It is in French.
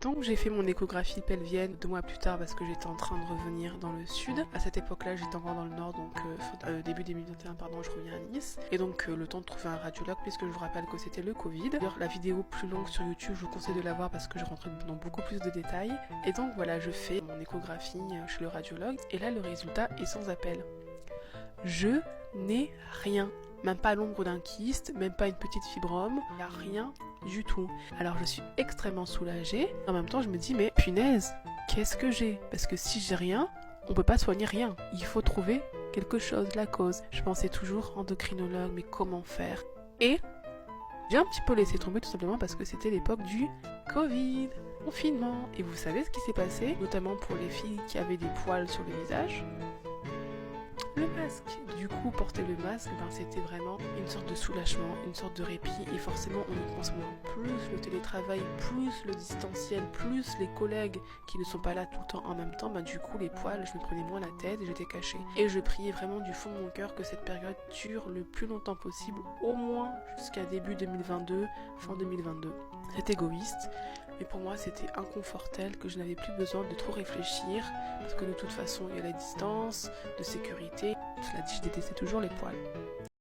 Donc j'ai fait mon échographie pelvienne 2 mois plus tard parce que j'étais en train de revenir dans le sud. À cette époque-là, j'étais encore dans le nord, donc début 2021, pardon, je reviens à Nice. Et donc le temps de trouver un radiologue, puisque je vous rappelle que c'était le Covid. D'ailleurs, la vidéo plus longue sur YouTube, je vous conseille de la voir parce que je rentre dans beaucoup plus de détails. Et donc voilà, je fais mon échographie chez le radiologue. Et là, le résultat est sans appel. Je n'ai rien. Même pas l'ombre d'un kyste, même pas une petite fibrome, il n'y a rien du tout. Alors je suis extrêmement soulagée. En même temps, je me dis, mais punaise, qu'est-ce que j'ai? Parce que si j'ai rien, on peut pas soigner rien. Il faut trouver quelque chose, la cause. Je pensais toujours endocrinologue, mais comment faire? Et j'ai un petit peu laissé tomber tout simplement parce que c'était l'époque du Covid, confinement. Et vous savez ce qui s'est passé, notamment pour les filles qui avaient des poils sur le visage? Le masque. Du coup, porter le masque, c'était vraiment une sorte de soulagement, une sorte de répit. Et forcément, on y pense moins. Plus le télétravail, plus le distanciel, plus les collègues qui ne sont pas là tout le temps en même temps, du coup, les poils, je me prenais moins la tête et j'étais cachée. Et je priais vraiment du fond de mon cœur que cette période dure le plus longtemps possible, au moins jusqu'à début 2022, fin 2022. C'est égoïste. Mais pour moi, c'était un confort tel que je n'avais plus besoin de trop réfléchir, parce que de toute façon, il y a la distance, de sécurité. Cela dit, je détestais toujours les poils.